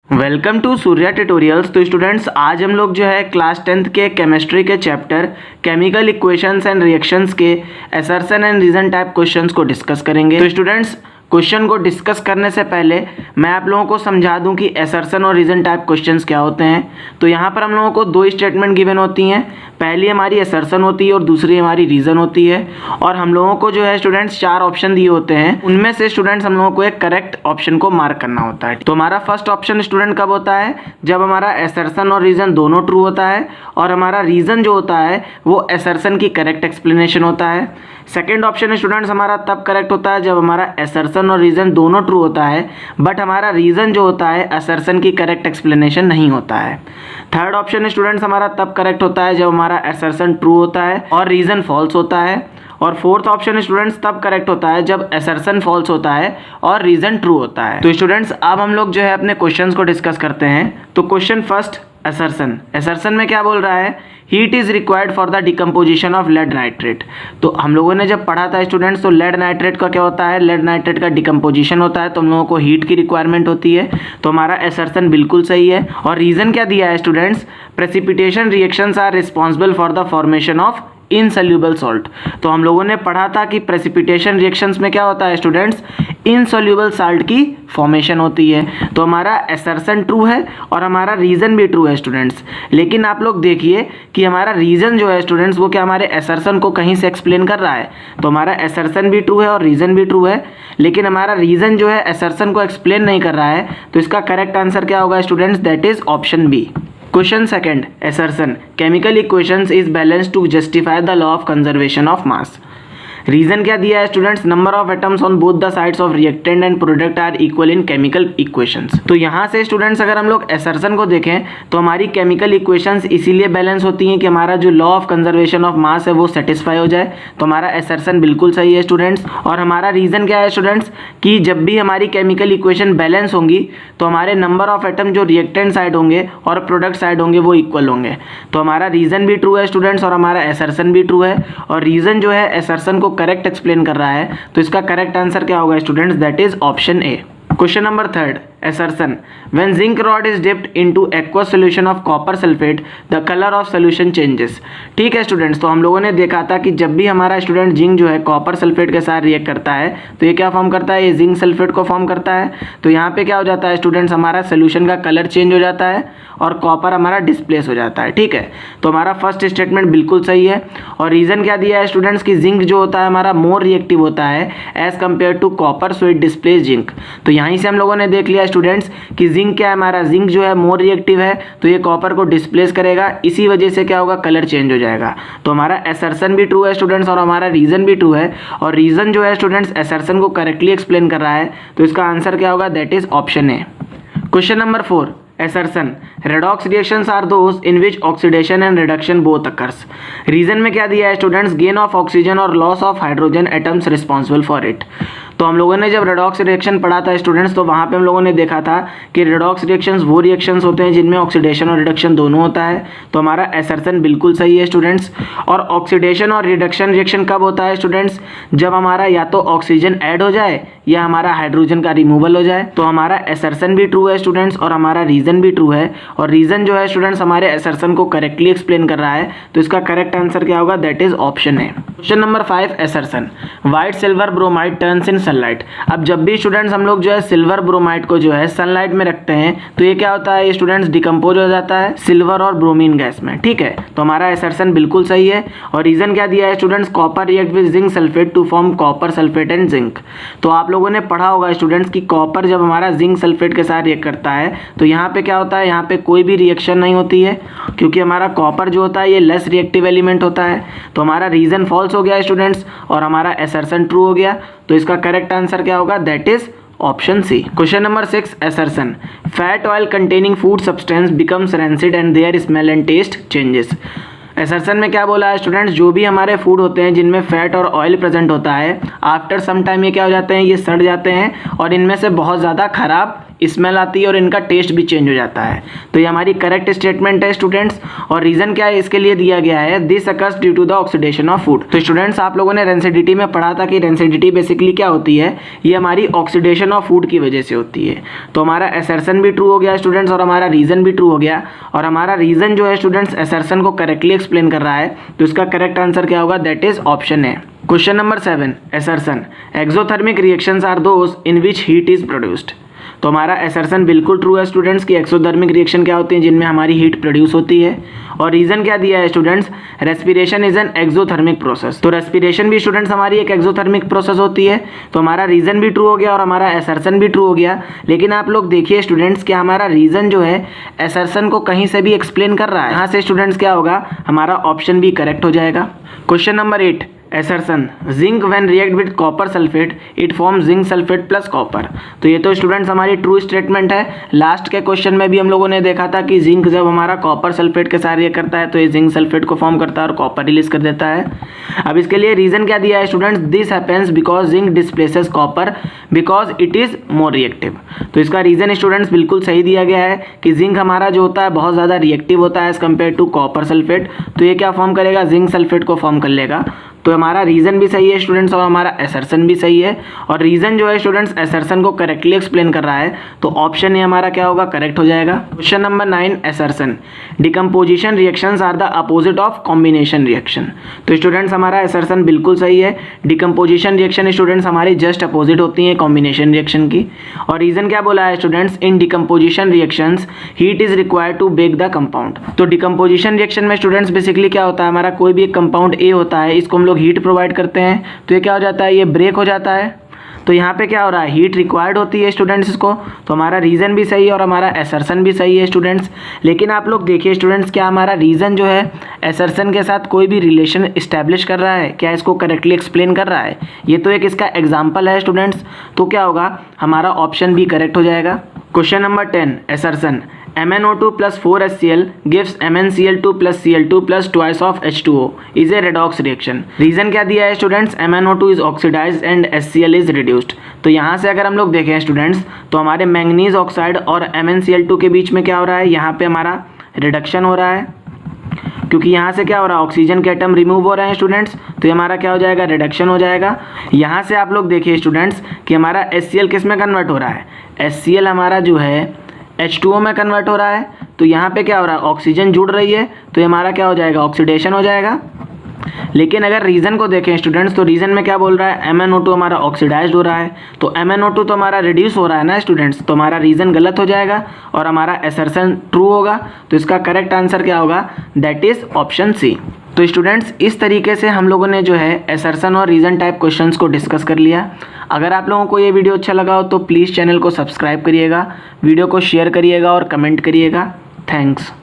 Welcome to Surya tutorials. तो students आज हम लोग जो है क्लास 10th के केमिस्ट्री के chapter chemical equations and reactions के assertion and reason type questions को डिस्कस करेंगे। तो स्टूडेंट्स क्वेश्चन को डिस्कस करने से पहले मैं आप लोगों को समझा दूं कि असर्शन और रीजन टाइप क्वेश्चंस क्या होते हैं। तो यहाँ पर हम लोगों को दो स्टेटमेंट गिवन होती हैं, पहली हमारी असर्शन होती है और दूसरी हमारी रीजन होती है। और हम लोगों को जो है स्टूडेंट्स चार ऑप्शन दिए होते हैं, उनमें से स्टूडेंट्स हम लोगों को एक करेक्ट ऑप्शन को मार्क करना होता है। तो हमारा फर्स्ट ऑप्शन स्टूडेंट कब होता है? जब हमारा असर्शन और रीजन दोनों ट्रू होता है और हमारा रीजन जो होता है वो असर्शन की करेक्ट एक्सप्लेनेशन होता है। सेकेंड ऑप्शन स्टूडेंट्स हमारा तब करेक्ट होता है जब हमारा असर्शन और रीजन दोनों ट्रू होता है बट हमारा रीजन जो होता है असर्शन की करेक्ट एक्सप्लेनेशन नहीं होता है। थर्ड ऑप्शन स्टूडेंट्स हमारा तब करेक्ट होता है जब हमारा असर्शन ट्रू होता है और रीजन फॉल्स होता है। और फोर्थ ऑप्शन स्टूडेंट्स तब करेक्ट होता है जब असर्शन फॉल्स होता है और रीजन ट्रू होता है। तो स्टूडेंट्स अब हम लोग जो है अपने क्वेश्चंस को डिस्कस करते हैं। तो क्वेश्चन फर्स्ट, असर्शन में क्या बोल रहा है? Heat is required for the decomposition of lead nitrate. तो हम लोगों ने जब पढ़ा था स्टूडेंट्स तो लेड नाइट्रेट का क्या होता है? लेड नाइट्रेट का डिकम्पोजिशन होता है, तो हम लोगों को हीट की रिक्वायरमेंट होती है। तो हमारा असर्शन बिल्कुल सही है। और रीजन क्या दिया है students? Precipitation reactions are responsible for the formation of insoluble salt. तो हम लोगों ने पढ़ा था कि प्रेसिपिटेशन रिएक्शंस में क्या होता है स्टूडेंट्स? इनसोल्यूबल साल्ट की फॉर्मेशन होती है। तो हमारा असर्शन ट्रू है और हमारा रीजन भी ट्रू है स्टूडेंट्स। लेकिन आप लोग देखिए कि हमारा रीजन जो है स्टूडेंट्स वो क्या हमारे असर्शन को कहीं से एक्सप्लेन कर रहा है। तो हमारा असर्शन भी ट्रू है और रीजन भी ट्रू है, लेकिन हमारा रीजन जो है असर्शन को एक्सप्लेन नहीं कर रहा है। तो इसका करेक्ट आंसर क्या होगा students? That is option B. Question second, assertion chemical equations is balance to justify the law of conservation of mass. Reason क्या दिया है students? Number of atoms on both the sides of reactant and product are equal in chemical equations. तो यहाँ से students अगर हम लोग assertion को देखें तो हमारी केमिकल इक्वेशंस इसीलिए बैलेंस होती हैं कि हमारा जो लॉ ऑफ कंजर्वेशन ऑफ मास है वो सेटिस्फाई हो जाए। तो हमारा असर्शन बिल्कुल सही है स्टूडेंट्स। और हमारा रीजन क्या है स्टूडेंट्स? कि जब भी हमारी केमिकल इक्वेशन बैलेंस होंगी तो हमारे नंबर ऑफ एटम जो रिएक्टेंट साइड होंगे और प्रोडक्ट साइड होंगे वो इक्वल होंगे। तो हमारा रीजन भी ट्रू है स्टूडेंट्स और हमारा असर्शन भी ट्रू है। और रीजन जो है असर्शन को करेक्ट एक्सप्लेन कर रहा है। तो इसका करेक्ट आंसर क्या होगा students? That is option A. Question number third, assertion when zinc rod is dipped into aqueous solution of copper sulfate the color of solution changes। ठीक है स्टूडेंट्स, तो हम लोगों ने देखा था कि जब भी हमारा स्टूडेंट जिंक जो है कॉपर सल्फेट के साथ रिएक्ट करता है तो ये क्या फॉर्म करता है? ये जिंक सल्फेट को फॉर्म करता है। तो यहाँ पे क्या हो जाता है स्टूडेंट्स? हमारा सोल्यूशन का कलर चेंज हो जाता है और कॉपर हमारा डिस्प्लेस हो जाता है। ठीक है, तो हमारा फर्स्ट स्टेटमेंट बिल्कुल सही है। और रीजन क्या दिया है स्टूडेंट्स? की जिंक जो होता है हमारा मोर रिएक्टिव होता है as compare to copper, so it displace zinc. तो यहीं से हम लोगों ने देख लिया स्टूडेंट्स कि जिंक क्या है? हमारा जिंक जो है मोर रिएक्टिव है, तो ये कॉपर को डिस्प्लेस करेगा, इसी वजह से क्या होगा? कलर चेंज हो जाएगा। तो हमारा असर्शन भी ट्रू है स्टूडेंट्स और हमारा रीजन भी ट्रू है। और रीजन जो है स्टूडेंट्स असर्शन को करेक्टली एक्सप्लेन कर रहा है। तो इसका आंसर क्या होगा? That is option A. Question number 4, assertion redox reactions are those in which oxidation and reduction both occurs। Reason में क्या दिया है स्टूडेंट्स? गेन ऑफ ऑक्सीजन और loss of hydrogen atoms responsible for it. तो हम लोगों ने जब रेडॉक्स रिएक्शन पढ़ा था स्टूडेंट्स तो वहाँ पे हम लोगों ने देखा था कि रेडॉक्स रिएक्शंस वो रिएक्शंस होते हैं जिनमें ऑक्सीडेशन और रिडक्शन दोनों होता है। तो हमारा असर्शन बिल्कुल सही है स्टूडेंट्स। और ऑक्सीडेशन और रिडक्शन रिएक्शन कब होता है स्टूडेंट्स? जब हमारा या तो ऑक्सीजन ऐड हो जाए या हमारा हाइड्रोजन का रिमूवल हो जाए। तो हमारा असर्शन भी ट्रू है स्टूडेंट्स और हमारा रीजन भी ट्रू है। और रीजन जो है स्टूडेंट्स हमारे असर्शन को करेक्टली एक्सप्लेन कर रहा है। तो इसका करेक्ट आंसर क्या होगा? That is option A. Question number 5, assertion white silver bromide turns in sunlight. अब जब भी स्टूडेंट्स हम लोग जो है सिल्वर ब्रोमाइड को जो है सनलाइट में रखते हैं तो ये क्या होता है? ये स्टूडेंट्स डिकम्पोज हो जाता है सिल्वर और ब्रोमीन गैस में। ठीक है, तो हमारा असर्शन बिल्कुल सही है। और रीजन क्या दिया है students? Copper react with zinc sulphate to form copper sulphate and zinc. तो आप लोगों ने पढ़ा होगा स्टूडेंट्स कि कॉपर जब हमारा जिंक सल्फेट के साथ रिएक्ट करता है तो यहाँ पे क्या होता है? यहाँ पे कोई भी रिएक्शन नहीं होती है क्योंकि हमारा कॉपर जो होता है ये लेस रिएक्टिव एलिमेंट होता है। तो हमारा रीजन फॉल्स हो गया स्टूडेंट्स और हमारा असर्शन ट्रू हो गया। तो इसका करेक्ट आंसर क्या होगा? That is option C. Question number 6, assertion fat oil containing food substance becomes rancid and their smell and taste changes. Assertion में क्या बोला है स्टूडेंट्स? जो भी हमारे फूड होते हैं जिनमें फैट और ऑयल प्रेजेंट होता है आफ्टर सम टाइम ये क्या हो जाते हैं? ये सड़ जाते हैं और इनमें से बहुत ज़्यादा खराब स्मेल आती है और इनका टेस्ट भी चेंज हो जाता है। तो ये हमारी करेक्ट स्टेटमेंट है स्टूडेंट्स। और रीज़न क्या है इसके लिए दिया गया है, this occurs due to the oxidation of food. तो स्टूडेंट्स आप लोगों ने रेंसिडिटी में पढ़ा था कि रेंसिडिटी बेसिकली क्या होती है, ये हमारी ऑक्सीडेशन ऑफ फूड की वजह से होती है। तो हमारा असर्शन भी ट्रू हो गया स्टूडेंट्स और हमारा रीज़न भी ट्रू हो गया। और हमारा रीज़न जो है स्टूडेंट्स असर्शन को करेक्टली एक्सप्लेन कर रहा है, तो इसका करेक्ट आंसर क्या होगा, दैट इज ऑप्शन है। Question number 7, assertion. Exothermic reactions are those in which heat is produced. तो हमारा असर्शन बिल्कुल ट्रू है स्टूडेंट्स कि एक्सोथर्मिक रिएक्शन क्या होती है, जिनमें हमारी हीट प्रोड्यूस होती है। और रीज़न क्या दिया है students, respiration is an exothermic process. तो रेस्पिरेशन भी स्टूडेंट्स हमारी एक एक्सोथर्मिक प्रोसेस होती है। तो हमारा रीज़न भी ट्रू हो गया और हमारा असर्शन भी ट्रू हो गया। लेकिन आप लोग देखिए स्टूडेंट्स कि हमारा रीज़न जो है असर्शन को कहीं से भी एक्सप्लेन कर रहा है। यहाँ से स्टूडेंट्स क्या होगा, हमारा ऑप्शन भी करेक्ट हो जाएगा। Question number 8, assertion. Zinc when react with copper sulphate it form zinc sulphate plus copper. तो ये तो स्टूडेंट्स हमारी ट्रू स्टेटमेंट है। लास्ट के क्वेश्चन में भी हम लोगों ने देखा था कि जिंक जब हमारा कॉपर सल्फेट के साथ रिएक्ट करता है तो ये जिंक सल्फेट को फॉर्म करता है और कॉपर रिलीज कर देता है। अब इसके लिए रीज़न क्या दिया है students, this happens because zinc displaces copper because it is more reactive. तो इसका रीज़न स्टूडेंट्स बिल्कुल सही दिया गया है कि जिंक हमारा जो होता है बहुत ज़्यादा रिएक्टिव होता है as compare to copper sulphate. तो ये क्या फॉर्म करेगा, जिंक सल्फेट को फॉर्म कर लेगा। तो हमारा रीज़न भी सही है स्टूडेंट्स और हमारा असर्शन भी सही है। और रीज़न जो है स्टूडेंट्स असर्शन को करेक्टली एक्सप्लेन कर रहा है, तो ऑप्शन ही हमारा क्या होगा, करेक्ट हो जाएगा। Question number 9, assertion. Decomposition reactions are the opposite of combination reaction. तो स्टूडेंट्स हमारा असर्शन बिल्कुल सही है। डिकम्पोजिशन रिएक्शन स्टूडेंट्स हमारी जस्ट अपोजिट होती हैं कॉम्बिनेशन रिएक्शन की। और रीज़न क्या बोला है students, in decomposition reactions heat is required to break the compound. तो डिकम्पोजिशन रिएक्शन में स्टूडेंट्स बेसिकली क्या होता है, हमारा कोई भी एक कंपाउंड ए होता है, इसको हम लोग हीट प्रोवाइड करते हैं तो ये क्या हो जाता है, ये ब्रेक हो जाता है। तो यहाँ पे क्या हो रहा है, हीट रिक्वायर्ड होती है स्टूडेंट्स इसको। तो हमारा रीज़न भी सही है और हमारा असर्शन भी सही है स्टूडेंट्स। लेकिन आप लोग देखिए स्टूडेंट्स, क्या हमारा रीज़न जो है असर्शन के साथ कोई भी रिलेशन इस्टेब्लिश कर रहा है, क्या इसको करेक्टली एक्सप्लेन कर रहा है। ये तो एक इसका एग्जाम्पल है स्टूडेंट्स। तो क्या होगा, हमारा ऑप्शन भी करेक्ट हो जाएगा। Question number 10, assertion. MnO2 plus 4HCl gives MnCl2 plus Cl2 plus twice of H2O is a redox reaction। Reason क्या दिया है students, MnO2 is oxidized and HCl is reduced। तो यहाँ से अगर हम लोग देखें स्टूडेंट्स, तो हमारे मैंगनीज ऑक्साइड और MnCl2 के बीच में क्या हो रहा है, यहाँ पे हमारा रिडक्शन हो रहा है। क्योंकि यहाँ से क्या हो रहा है, ऑक्सीजन के एटम रिमूव हो रहे हैं स्टूडेंट्स। तो ये हमारा क्या हो जाएगा, रिडक्शन हो जाएगा। यहाँ से आप लोग देखिए स्टूडेंट्स कि हमारा HCl किस में कन्वर्ट हो रहा है, HCl हमारा जो है H2O में कन्वर्ट हो रहा है। तो यहाँ पे क्या हो रहा है, ऑक्सीजन जुड़ रही है, तो ये हमारा क्या हो जाएगा, ऑक्सीडेशन हो जाएगा। लेकिन अगर रीज़न को देखें स्टूडेंट्स, तो रीज़न में क्या बोल रहा है, MnO2 हमारा ऑक्सीडाइज्ड हो रहा है। तो MnO2 तो हमारा रिड्यूस हो रहा है ना स्टूडेंट्स, तो हमारा रीज़न गलत हो जाएगा और हमारा असर्शन ट्रू होगा। तो इसका करेक्ट आंसर क्या होगा, दैट इज़ ऑप्शन सी। तो स्टूडेंट्स इस तरीके से हम लोगों ने जो है असर्शन और रीज़न टाइप क्वेश्चंस को डिस्कस कर लिया। अगर आप लोगों को ये वीडियो अच्छा लगा हो तो प्लीज़ चैनल को सब्सक्राइब करिएगा, वीडियो को शेयर करिएगा और कमेंट करिएगा। थैंक्स।